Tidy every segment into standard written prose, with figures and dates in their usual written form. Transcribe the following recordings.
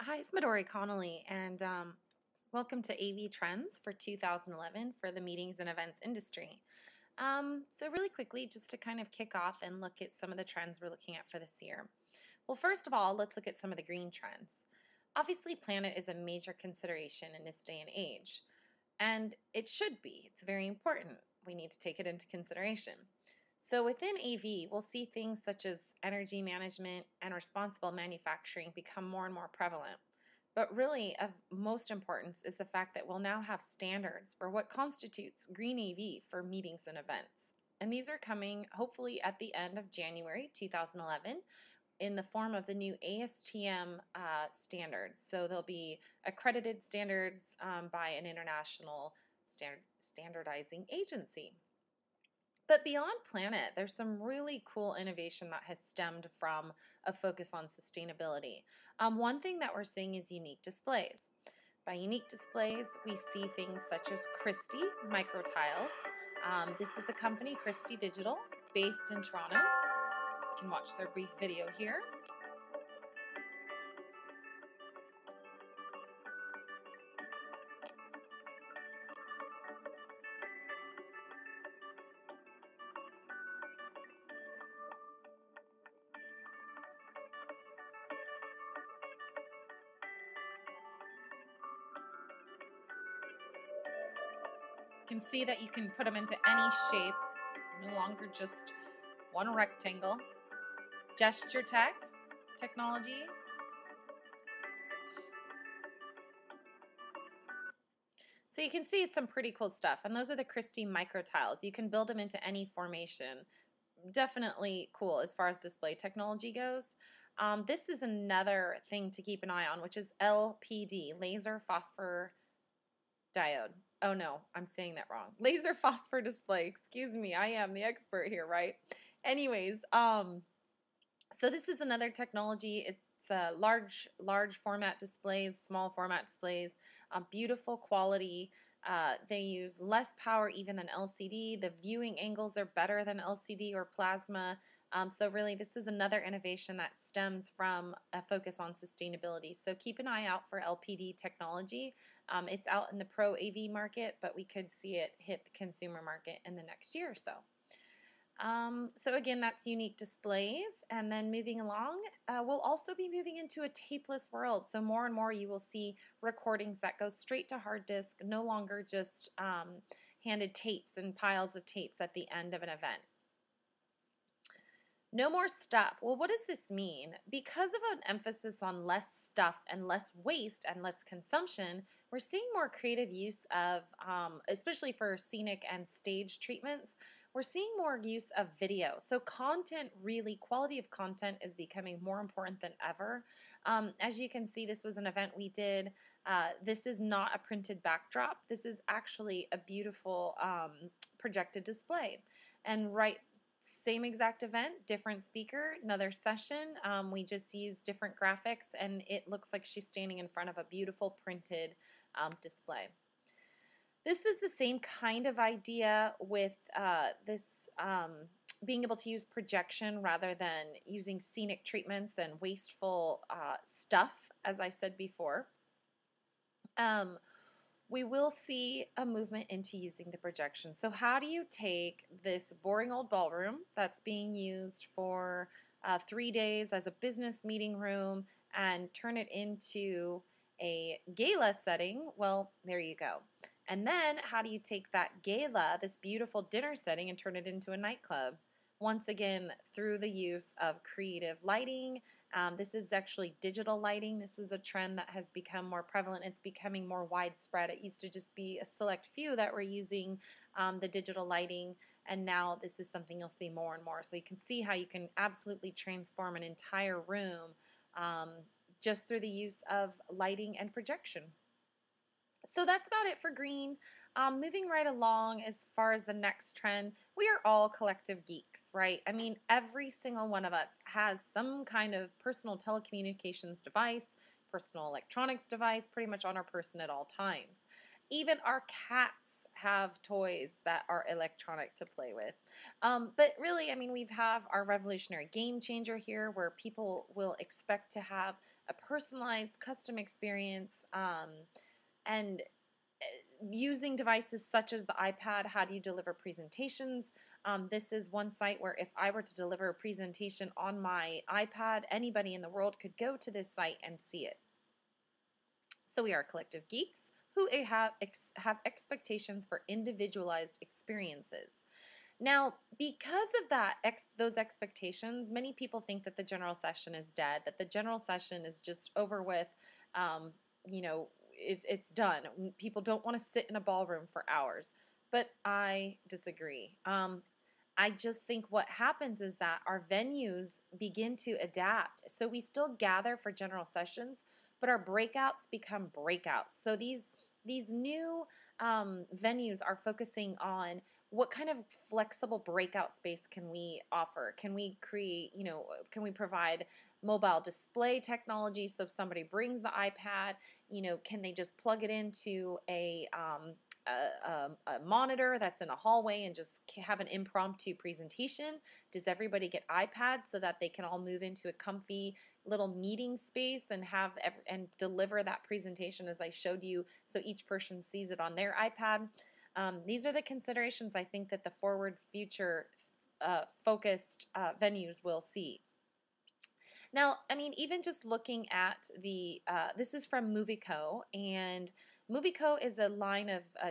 Hi, it's Midori Connolly, and welcome to AV Trends for 2011 for the meetings and events industry. So really quickly, just to kind of kick off and look at some of the trends we're looking at for this year. Well, first of all, let's look at some of the green trends. Obviously, planet is a major consideration in this day and age, and it should be. It's very important. We need to take it into consideration. So within AV, we'll see things such as energy management and responsible manufacturing become more and more prevalent. But really, of most importance is the fact that we'll now have standards for what constitutes green AV for meetings and events. And these are coming hopefully at the end of January 2011 in the form of the new ASTM standards. So there'll be accredited standards by an international standardizing agency. But beyond Planet, there's some really cool innovation that has stemmed from a focus on sustainability. One thing that we're seeing is unique displays. By unique displays, we see things such as Christie Microtiles. This is a company, Christie Digital, based in Toronto. You can watch their brief video here. You can see that you can put them into any shape, no longer just one rectangle. Gesture technology. So you can see it's some pretty cool stuff, and those are the Christie Microtiles. You can build them into any formation. Definitely cool as far as display technology goes. This is another thing to keep an eye on, which is LPD, laser phosphor diode. Oh no, I'm saying that wrong. Laser phosphor display. Excuse me, I am the expert here, right? Anyways, so this is another technology. It's large format displays, small format displays, beautiful quality. They use less power even than LCD. The viewing angles are better than LCD or plasma. So really this is another innovation that stems from a focus on sustainability. So keep an eye out for LPD technology. It's out in the pro AV market, but we could see it hit the consumer market in the next year or so. So again, that's unique displays. And then moving along, we'll also be moving into a tapeless world. So more and more you will see recordings that go straight to hard disk, no longer just handed tapes and piles of tapes at the end of an event. No more stuff. Well, what does this mean? Because of an emphasis on less stuff and less waste and less consumption, we're seeing more creative use of, especially for scenic and stage treatments, we're seeing more use of video. So content, really, quality of content is becoming more important than ever. As you can see, this was an event we did. This is not a printed backdrop. This is actually a beautiful projected display. And same exact event, different speaker, another session. We just used different graphics, and it looks like she's standing in front of a beautiful printed display. This is the same kind of idea with this being able to use projection rather than using scenic treatments and wasteful stuff, as I said before. We will see a movement into using the projection. So how do you take this boring old ballroom that's being used for 3 days as a business meeting room and turn it into a gala setting? Well, there you go. And then how do you take that gala, this beautiful dinner setting, and turn it into a nightclub? Once again, through the use of creative lighting. This is actually digital lighting. This is a trend that has become more prevalent. It's becoming more widespread. It used to just be a select few that were using the digital lighting, and now this is something you'll see more and more. So you can see how you can absolutely transform an entire room just through the use of lighting and projection. So that's about it for green. Moving right along as far as the next trend, we are all collective geeks, right? I mean, every single one of us has some kind of personal telecommunications device, personal electronics device, pretty much on our person at all times. Even our cats have toys that are electronic to play with. But really, I mean, we have our revolutionary game changer here where people will expect to have a personalized custom experience, and using devices such as the iPad. How do you deliver presentations? This is one site where if I were to deliver a presentation on my iPad, anybody in the world could go to this site and see it. So we are collective geeks who have expectations for individualized experiences. Now, because of those expectations, many people think that the general session is dead, that the general session is just over with. You know, it's done. People don't want to sit in a ballroom for hours. But I disagree. I just think what happens is that our venues begin to adapt. So we still gather for general sessions, but our breakouts become breakouts. So these new venues are focusing on what kind of flexible breakout space can we offer? Can we create, can we provide mobile display technology so if somebody brings the iPad, can they just plug it into a monitor that's in a hallway and just have an impromptu presentation? Does everybody get iPads so that they can all move into a comfy little meeting space and and deliver that presentation as I showed you, so each person sees it on their iPad? These are the considerations I think that the forward future focused venues will see. Now, I mean, even just looking at this is from MovieCo, and MovieCo is a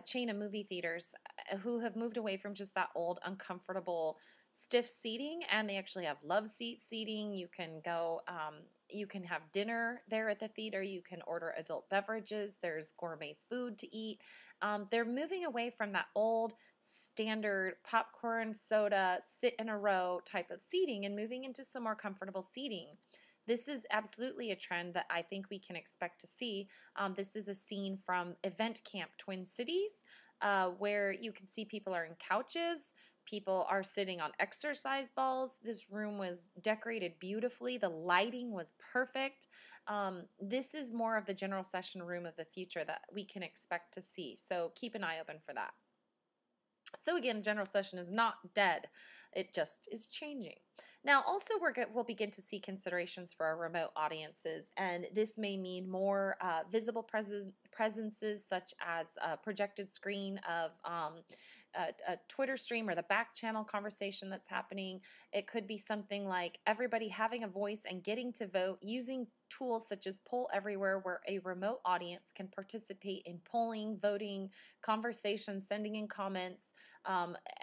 chain of movie theaters who have moved away from just that old, uncomfortable, stiff seating, and they actually have love seat seating. You can go, you can have dinner there at the theater. You can order adult beverages. There's gourmet food to eat. They're moving away from that old standard popcorn, soda, sit in a row type of seating and moving into some more comfortable seating. This is absolutely a trend that I think we can expect to see. This is a scene from Event Camp Twin Cities, where you can see people are in couches. People are sitting on exercise balls. This room was decorated beautifully. The lighting was perfect. This is more of the general session room of the future that we can expect to see. So keep an eye open for that. So again, general session is not dead. It just is changing. Now, also we'll begin to see considerations for our remote audiences, and this may mean more visible presences such as a projected screen of a Twitter stream or the back channel conversation that's happening. It could be something like everybody having a voice and getting to vote using tools such as Poll Everywhere, where a remote audience can participate in polling, voting, conversations, sending in comments,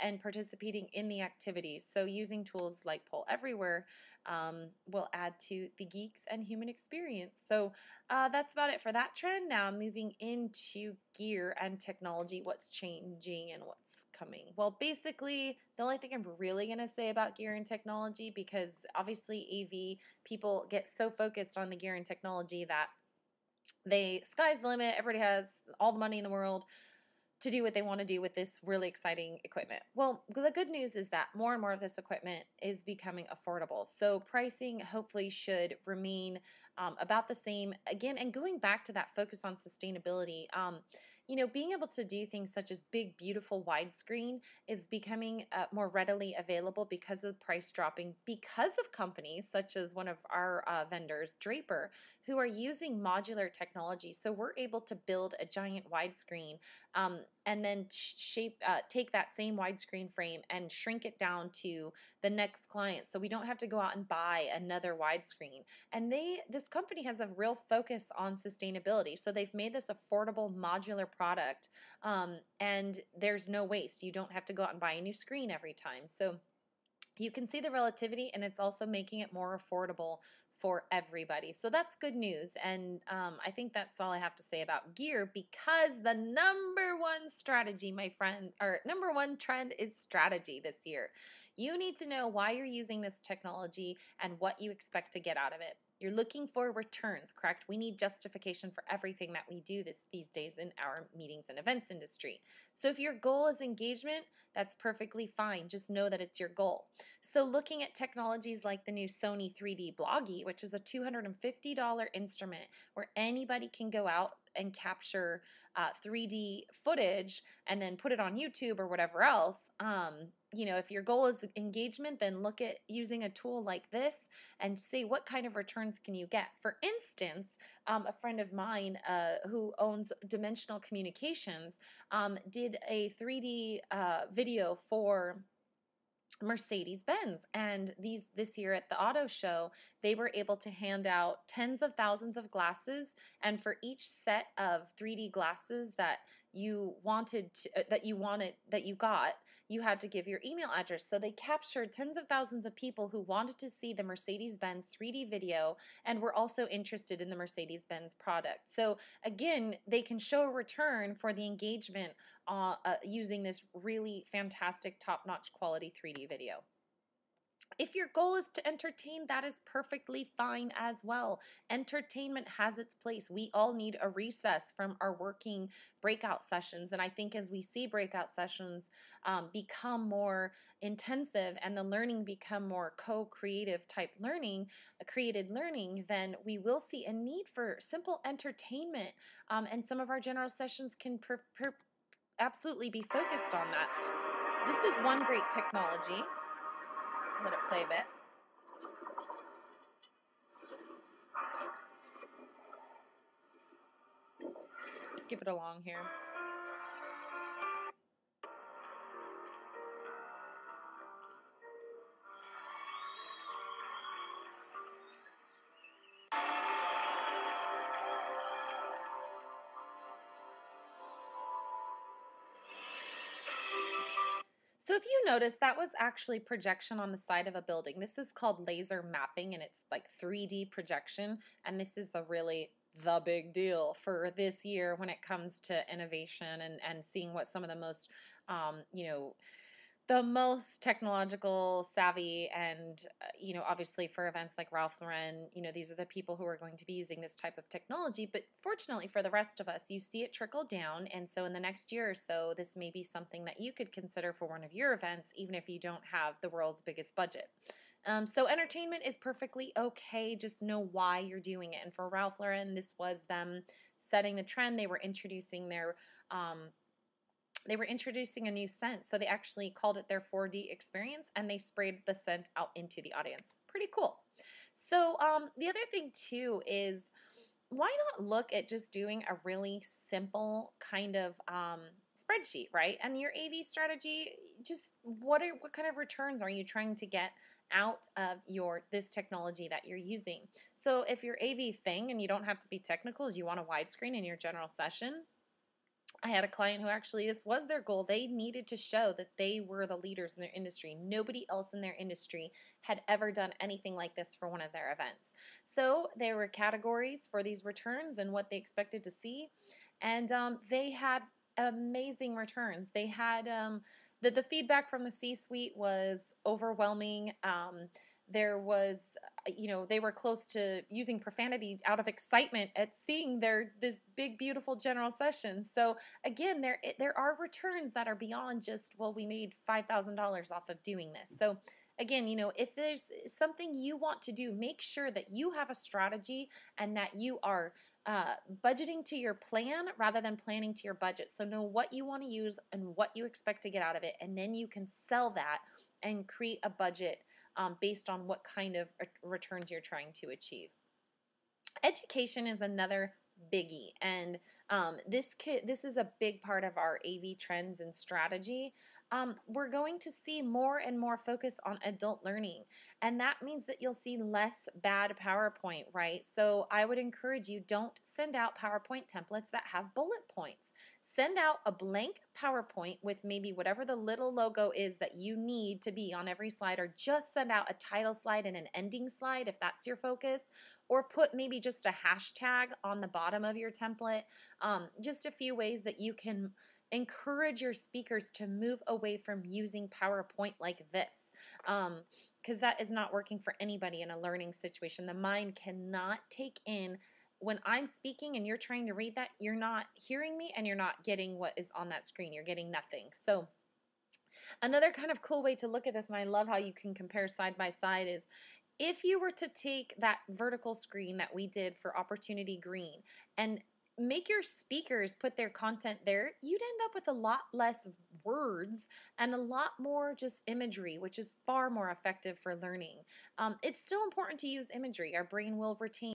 and participating in the activities. So using tools like Poll Everywhere will add to the geeks and human experience. So that's about it for that trend. Now moving into gear and technology, what's changing and what's coming? Well, basically, the only thing I'm really going to say about gear and technology, because obviously AV people get so focused on the gear and technology that sky's the limit. Everybody has all the money in the world to do what they want to do with this really exciting equipment. Well, the good news is that more and more of this equipment is becoming affordable. So pricing hopefully should remain about the same. Again, and going back to that focus on sustainability, being able to do things such as big, beautiful widescreen is becoming more readily available because of price dropping, because of companies such as one of our vendors, Draper, who are using modular technology. So we're able to build a giant widescreen and then take that same widescreen frame and shrink it down to the next client. So we don't have to go out and buy another widescreen. And this company has a real focus on sustainability. So they've made this affordable modular product, and there's no waste. You don't have to go out and buy a new screen every time. So you can see the relativity, and it's also making it more affordable for everybody. So that's good news. And I think that's all I have to say about gear, because the number one strategy, my friend, or number one trend is strategy this year. You need to know why you're using this technology and what you expect to get out of it. You're looking for returns, correct? We need justification for everything that we do these days in our meetings and events industry. So if your goal is engagement, that's perfectly fine. Just know that it's your goal. So looking at technologies like the new Sony 3D Bloggy, which is a $250 instrument where anybody can go out and capture 3D footage and then put it on YouTube or whatever else. You know, if your goal is engagement, then look at using a tool like this and say what kind of returns can you get. For instance, a friend of mine who owns Dimensional Communications did a 3D video for Mercedes-Benz, and this year at the auto show they were able to hand out tens of thousands of glasses, and for each set of 3D glasses that you got, you had to give your email address. So they captured tens of thousands of people who wanted to see the Mercedes-Benz 3D video and were also interested in the Mercedes-Benz product. So again, they can show a return for the engagement using this really fantastic top-notch quality 3D video. If your goal is to entertain, that is perfectly fine as well. Entertainment has its place. We all need a recess from our working breakout sessions. And I think as we see breakout sessions become more intensive and the learning become more co-creative type learning, created learning, then we will see a need for simple entertainment. And some of our general sessions can absolutely be focused on that. This is one great technology. Let it play a bit. Skip it along here. So if you notice, that was actually projection on the side of a building. This is called laser mapping, and it's like 3D projection, and this is the big deal for this year when it comes to innovation and seeing what some of the most, you know, the most technological savvy and, you know, obviously for events like Ralph Lauren, you know, these are the people who are going to be using this type of technology. But fortunately for the rest of us, you see it trickle down. And so in the next year or so, this may be something that you could consider for one of your events, even if you don't have the world's biggest budget. So entertainment is perfectly okay. Just know why you're doing it. And for Ralph Lauren, this was them setting the trend. They were introducing a new scent, so they actually called it their 4D experience, and they sprayed the scent out into the audience. Pretty cool. So the other thing too is, why not look at just doing a really simple kind of spreadsheet, right? And your AV strategy, just what kind of returns are you trying to get out of this technology that you're using? So if your AV thing, and you don't have to be technical, is you want a widescreen in your general session. I had a client who actually, this was their goal. They needed to show that they were the leaders in their industry. Nobody else in their industry had ever done anything like this for one of their events. So there were categories for these returns and what they expected to see. And they had amazing returns. They had, the feedback from the C-suite was overwhelming. There was, you know, they were close to using profanity out of excitement at seeing this big, beautiful general session. So again, there are returns that are beyond just, well, we made $5,000 off of doing this. So again, you know, if there's something you want to do, make sure that you have a strategy and that you are budgeting to your plan rather than planning to your budget. So know what you want to use and what you expect to get out of it, and then you can sell that and create a budget based on what kind of returns you're trying to achieve. Education is another biggie, and this is a big part of our AV trends and strategy. We're going to see more and more focus on adult learning, and that means that you'll see less bad PowerPoint, right? So I would encourage you, don't send out PowerPoint templates that have bullet points. Send out a blank PowerPoint with maybe whatever the little logo is that you need to be on every slide, or just send out a title slide and an ending slide if that's your focus, or put maybe just a hashtag on the bottom of your template. Just a few ways that you can encourage your speakers to move away from using PowerPoint like this. because that is not working for anybody in a learning situation. The mind cannot take in when I'm speaking and you're trying to read that, you're not hearing me and you're not getting what is on that screen. You're getting nothing. So another kind of cool way to look at this, and I love how you can compare side by side, is if you were to take that vertical screen that we did for Opportunity Green and make your speakers put their content there, you'd end up with a lot less words and a lot more just imagery, which is far more effective for learning. It's still important to use imagery. Our brain will retain